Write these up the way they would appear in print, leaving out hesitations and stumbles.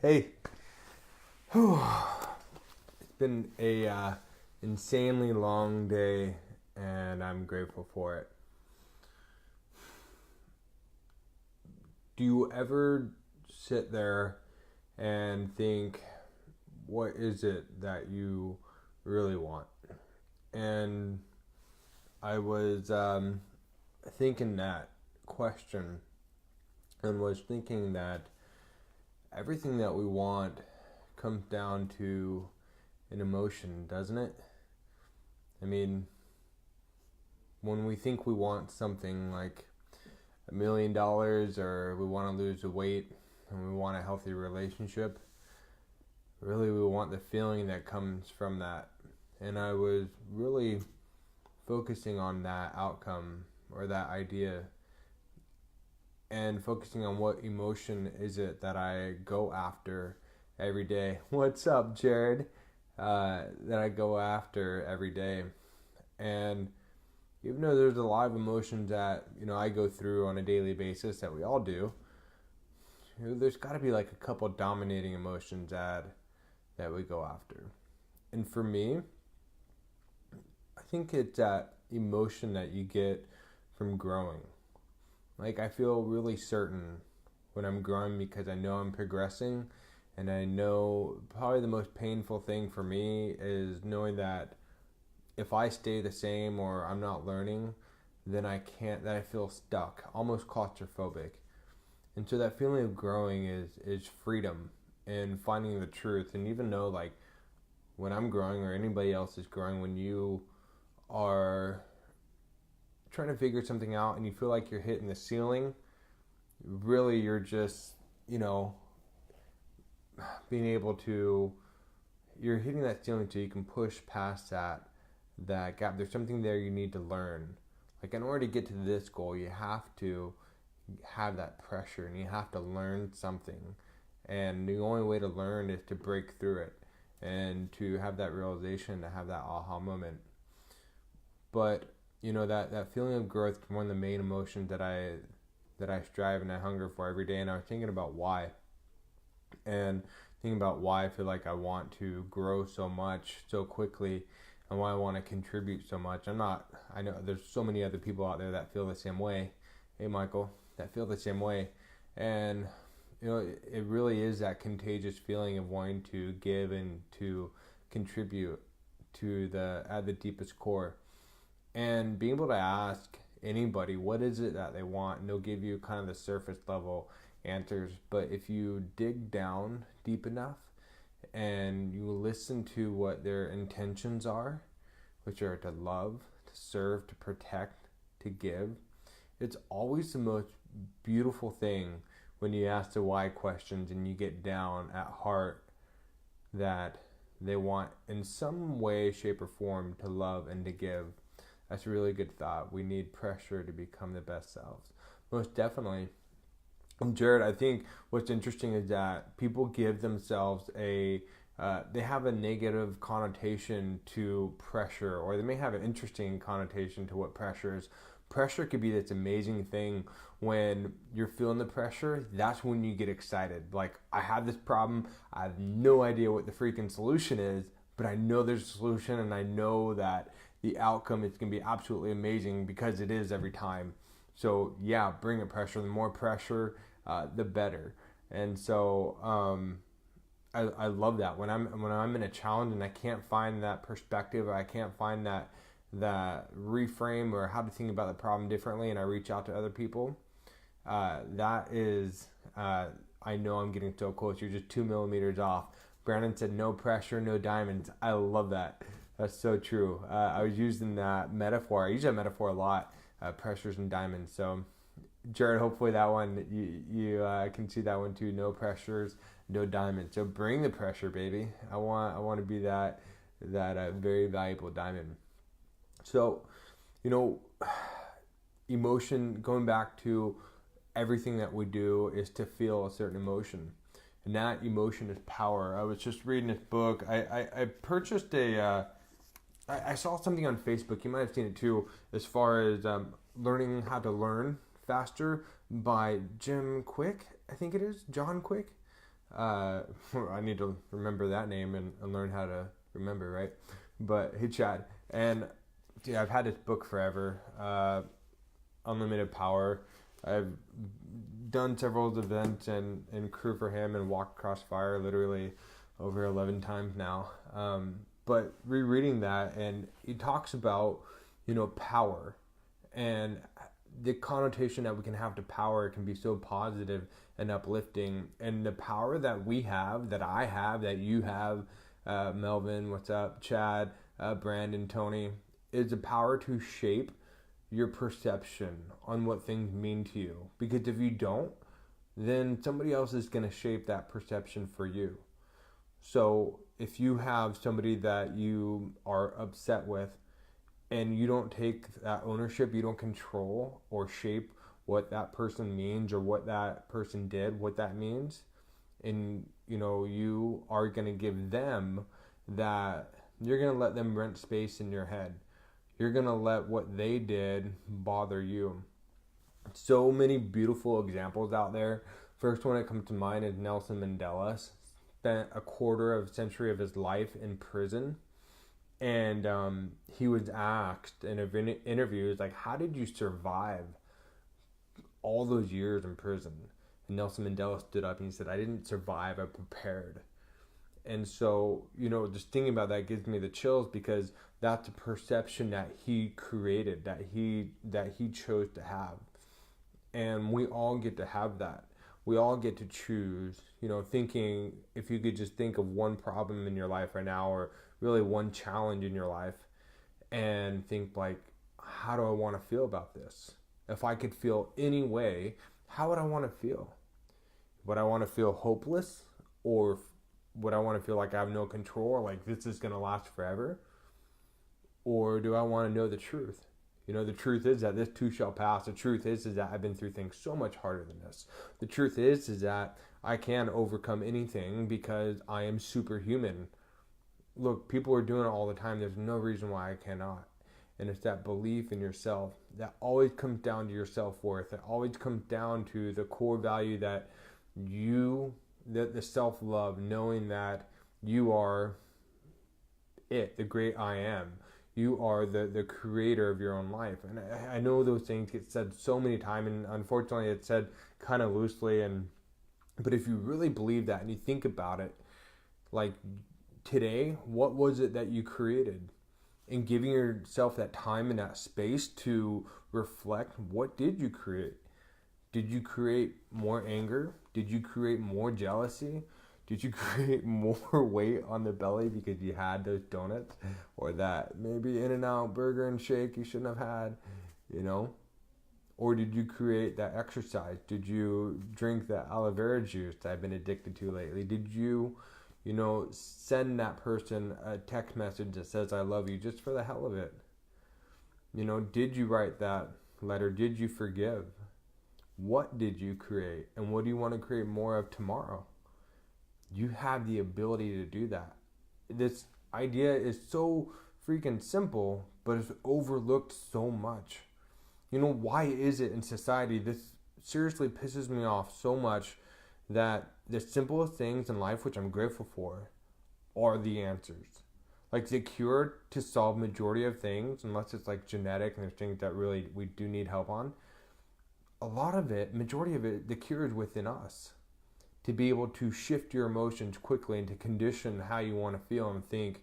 Hey, whew. It's been a insanely long day, and I'm grateful for it. Do you ever sit there and think, what is it that you really want? And I was thinking that question and was thinking that everything that we want comes down to an emotion, doesn't it? I mean, when we think we want something like $1 million or we want to lose the weight and we want a healthy relationship, really we want the feeling that comes from that. And I was really focusing on that outcome or that idea and focusing on what emotion is it that I go after every day. What's up, Jared? That I go after every day. And even though there's a lot of emotions that I go through on a daily basis that we all do, there's got to be like a couple dominating emotions that we go after. And for me, I think it's that emotion that you get from growing. Like, I feel really certain when I'm growing because I know I'm progressing, and I know probably the most painful thing for me is knowing that if I stay the same or I'm not learning, then I feel stuck, almost claustrophobic. And so that feeling of growing is freedom and finding the truth. And even though, like, when I'm growing or anybody else is growing, when you are trying to figure something out and you feel like you're hitting the ceiling, really you're just, being able to, you're hitting that ceiling so you can push past that gap. There's something there you need to learn. Like, in order to get to this goal, you have to have that pressure and you have to learn something. And the only way to learn is to break through it and to have that realization, to have that aha moment. But that feeling of growth is one of the main emotions that I strive and I hunger for every day. And I was thinking about why, and thinking about why I feel like I want to grow so much so quickly, and why I want to contribute so much. I know there's so many other people out there that feel the same way. Hey, Michael, that feel the same way, and it really is that contagious feeling of wanting to give and to contribute to at the deepest core. And being able to ask anybody what is it that they want, and they'll give you kind of the surface level answers. But if you dig down deep enough and you listen to what their intentions are, which are to love, to serve, to protect, to give, it's always the most beautiful thing when you ask the why questions and you get down at heart that they want in some way, shape, or form to love and to give. That's a really good thought. We need pressure to become the best selves. Most definitely. And Jared, I think what's interesting is that people give themselves they have a negative connotation to pressure, or they may have an interesting connotation to what pressure is. Pressure could be this amazing thing. When you're feeling the pressure, that's when you get excited. Like, I have this problem, I have no idea what the freaking solution is, but I know there's a solution, and I know that the outcome is going to be absolutely amazing because it is every time. So yeah, bring it pressure. The more pressure, the better. And so I love that when I'm in a challenge and I can't find that perspective, or I can't find that reframe or how to think about the problem differently, and I reach out to other people. That is, I know I'm getting so close. You're just 2 millimeters off. Brandon said, "No pressure, no diamonds." I love that. That's so true. I was using that metaphor. I use that metaphor a lot. Pressures and diamonds. So, Jared, hopefully that one you can see that one too. No pressures, no diamonds. So bring the pressure, baby. I want to be that very valuable diamond. So, emotion. Going back to everything that we do is to feel a certain emotion. And that emotion is power. I was just reading this book. I purchased I saw something on Facebook, you might have seen it too, as far as learning how to learn faster by Jim Quick, I think it is, John Quick. I need to remember that name and learn how to remember, right? But hey, Chad. And yeah, I've had this book forever, Unlimited Power. I've done several events and crew for him and walked across fire literally over 11 times now. But rereading that, and he talks about, power and the connotation that we can have to power can be so positive and uplifting. And the power that we have, that I have, that you have, Melvin, what's up, Chad, Brandon, Tony, is the power to shape your perception on what things mean to you. Because if you don't, then somebody else is going to shape that perception for you. So if you have somebody that you are upset with and you don't take that ownership, you don't control or shape what that person means or what that person did, what that means, and you are going to give them that, you're going to let them rent space in your head. You're going to let what they did bother you. So many beautiful examples out there. First one that comes to mind is Nelson Mandela. Spent a quarter of a century of his life in prison. And he was asked in an interview, like, how did you survive all those years in prison? And Nelson Mandela stood up and he said, I didn't survive, I prepared. And so, just thinking about that gives me the chills, because that's a perception that he created, that he chose to have. And we all get to have that. We all get to choose, thinking, if you could just think of one problem in your life right now, or really one challenge in your life, and think like, how do I want to feel about this? If I could feel any way, how would I want to feel? Would I want to feel hopeless, or would I want to feel like I have no control, like this is going to last forever? Or do I want to know the truth? The truth is that this too shall pass. The truth is that I've been through things so much harder than this. The truth is that I can overcome anything because I am superhuman. Look, people are doing it all the time. There's no reason why I cannot. And it's that belief in yourself that always comes down to your self-worth. It always comes down to the core value that the self-love, knowing that you are the great I am. You are the creator of your own life. And I know those things get said so many times, and unfortunately it's said kind of loosely. But if you really believe that and you think about it, like today, what was it that you created? And giving yourself that time and that space to reflect, what did you create? Did you create more anger? Did you create more jealousy? Did you create more weight on the belly because you had those donuts? Or that maybe In-N-Out burger and shake you shouldn't have had, Or did you create that exercise? Did you drink that aloe vera juice that I've been addicted to lately? Did you, send that person a text message that says I love you just for the hell of it? Did you write that letter? Did you forgive? What did you create? And what do you want to create more of tomorrow? You have the ability to do that. This idea is so freaking simple, but it's overlooked so much. Why is it in society, this seriously pisses me off so much, that the simplest things in life, which I'm grateful for, are the answers. Like the cure to solve majority of things, unless it's like genetic and there's things that really we do need help on, majority of it, the cure is within us. To be able to shift your emotions quickly and to condition how you want to feel and think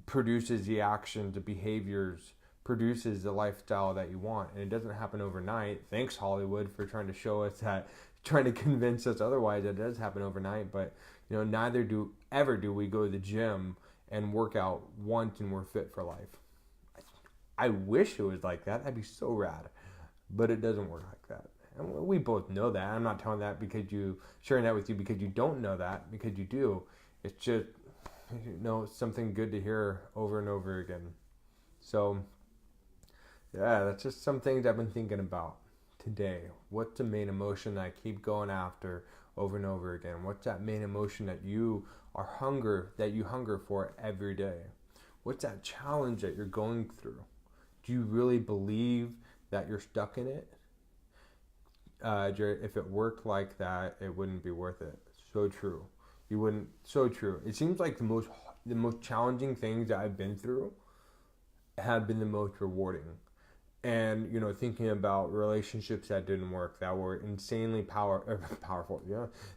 produces the actions, the behaviors, produces the lifestyle that you want. And it doesn't happen overnight. Thanks, Hollywood, for trying to show us that, trying to convince us otherwise that it does happen overnight. But, neither do we go to the gym and work out once and we're fit for life. I wish it was like that. That'd be so rad. But it doesn't work like that. And we both know that. I'm not telling that sharing that with you because you don't know that, because you do. It's just, something good to hear over and over again. So, yeah, that's just some things I've been thinking about today. What's the main emotion that I keep going after over and over again? What's that main emotion that you hunger for every day? What's that challenge that you're going through? Do you really believe that you're stuck in it? If it worked like that, it wouldn't be worth it. So true. You wouldn't. So true. It seems like the most challenging things that I've been through have been the most rewarding. And thinking about relationships that didn't work, that were insanely powerful,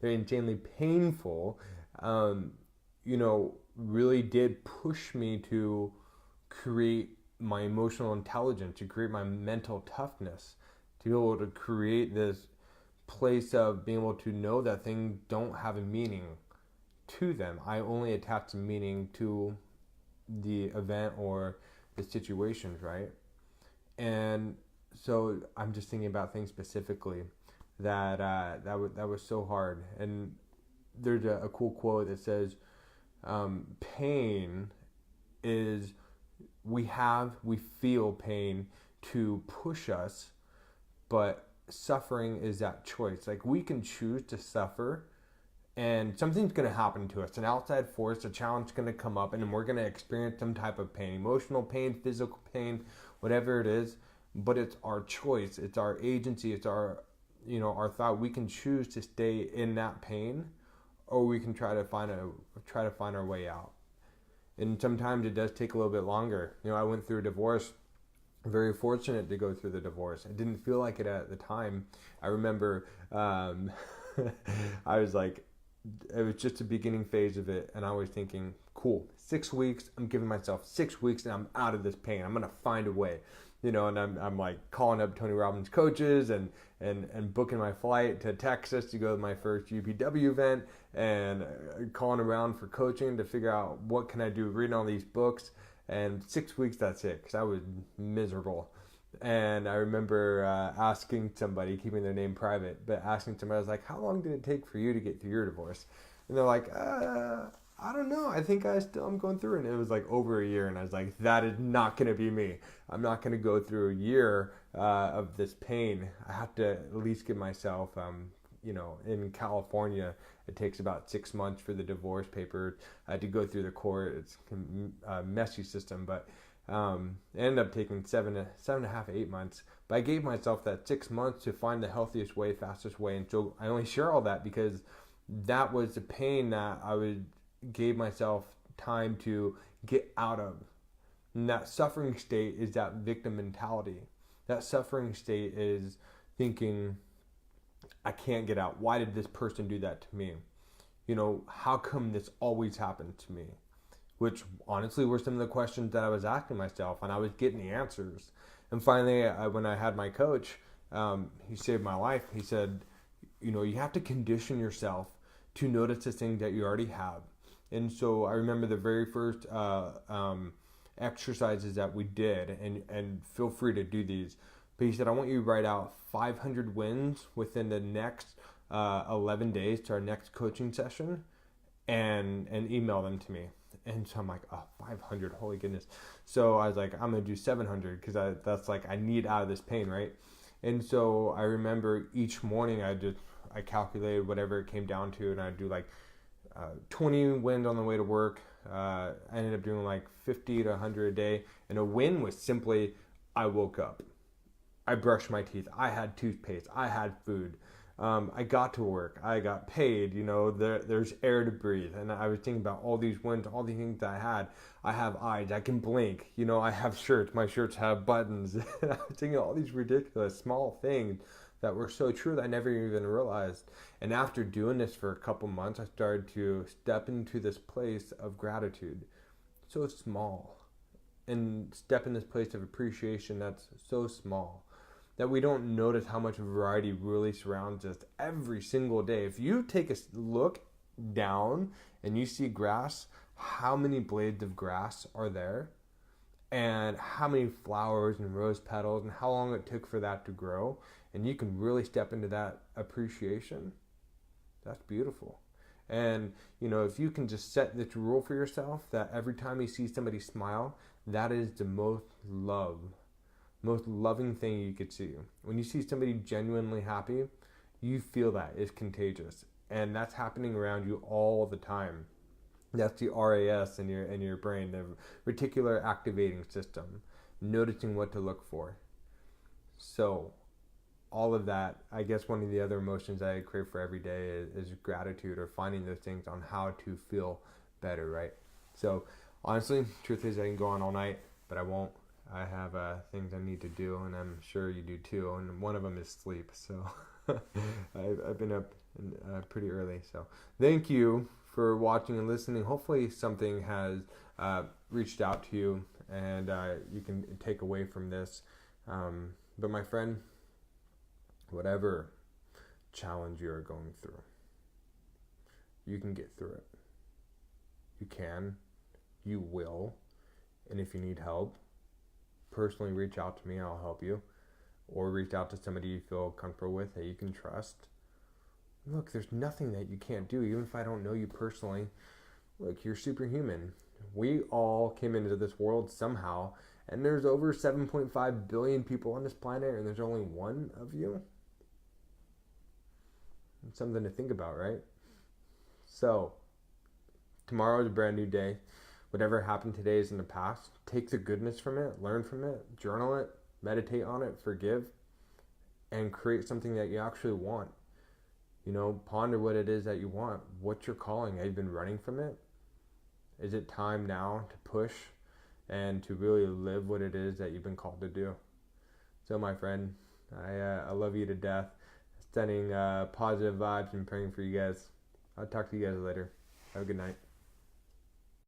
they're insanely painful. Um, really did push me to create my emotional intelligence, to create my mental toughness, to be able to create this place of being able to know that things don't have a meaning to them. I only attach a meaning to the event or the situations, right? And so I'm just thinking about things specifically that was so hard. And there's a cool quote that says, pain is we feel pain to push us, but suffering is that choice. Like, we can choose to suffer, and something's going to happen to us, an outside force, a challenge is going to come up, and then we're going to experience some type of pain, emotional pain, physical pain, whatever it is. But it's our choice, it's our agency, it's our thought. We can choose to stay in that pain, or we can try to find our way out. And sometimes it does take a little bit longer. I went through a divorce. Very fortunate to go through the divorce. It didn't feel like it at the time. I remember I was like, it was just the beginning phase of it, and I was thinking, cool, 6 weeks. I'm giving myself 6 weeks, and I'm out of this pain. I'm gonna find a way, and I'm like calling up Tony Robbins coaches and booking my flight to Texas to go to my first UPW event, and calling around for coaching to figure out what can I do, reading all these books. And 6 weeks, that's it, because I was miserable. And I remember asking somebody, keeping their name private, but asking somebody, I was like, how long did it take for you to get through your divorce? And they're like, I don't know. I think I'm going through it. And it was like over a year. And I was like, that is not going to be me. I'm not going to go through a year of this pain. I have to at least give myself, in California, it takes about 6 months for the divorce paper to go through the court. It's a messy system, but it ended up taking 7.5, 8 months. But I gave myself that 6 months to find the healthiest way, fastest way. And so I only share all that because that was the pain that gave myself time to get out of. And that suffering state is that victim mentality. That suffering state is thinking, I can't get out. Why did this person do that to me? How come this always happened to me? Which honestly were some of the questions that I was asking myself, and I was getting the answers. And finally, when I had my coach, he saved my life. He said, you have to condition yourself to notice the things that you already have. And so I remember the very first exercises that we did, and feel free to do these. But he said, I want you to write out 500 wins within the next 11 days to our next coaching session, and email them to me. And so I'm like, 500, holy goodness. So I was like, I'm going to do 700 because that's like, I need out of this pain, right? And so I remember each morning I calculated whatever it came down to, and I'd do like 20 wins on the way to work. I ended up doing like 50 to 100 a day. And a win was simply, I woke up. I brushed my teeth. I had toothpaste. I had food. I got to work. I got paid. There's air to breathe. And I was thinking about all these wins, all the things that I had. I have eyes. I can blink. I have shirts. My shirts have buttons. I was thinking all these ridiculous small things that were so true that I never even realized. And after doing this for a couple months, I started to step into this place of gratitude. So small. And step in this place of appreciation that's so small, that we don't notice how much variety really surrounds us every single day. If you take a look down and you see grass, how many blades of grass are there? And how many flowers and rose petals, and how long it took for that to grow? And you can really step into that appreciation. That's beautiful. And, if you can just set this rule for yourself that every time you see somebody smile, that is the most loving thing you could see. When you see somebody genuinely happy, you feel that it's contagious, and that's happening around you all the time. That's the RAS in your brain, the reticular activating system, noticing what to look for. So all of that, I guess one of the other emotions I crave for every day is gratitude, or finding those things on how to feel better, right? So honestly, truth is, I can go on all night, but I won't. I have things I need to do, and I'm sure you do too. And one of them is sleep. So I've been up pretty early. So thank you for watching and listening. Hopefully something has reached out to you, and you can take away from this. But my friend, whatever challenge you are going through, you can get through it. You can. You will. And if you need help, personally reach out to me. I'll help you. Or reach out to somebody you feel comfortable with that you can trust. Look, there's nothing that you can't do, even if I don't know you personally. Look, you're superhuman. We all came into this world somehow, and there's over 7.5 billion people on this planet, and there's only one of you. It's something to think about, right? So, tomorrow is a brand new day. Whatever happened today is in the past. Take the goodness from it, learn from it, journal it, meditate on it, forgive, and create something that you actually want. You know, ponder what it is that you want. What's your calling? Have you been running from it? Is it time now to push and to really live what it is that you've been called to do? So, my friend, I love you to death. Sending positive vibes and praying for you guys. I'll talk to you guys later. Have a good night.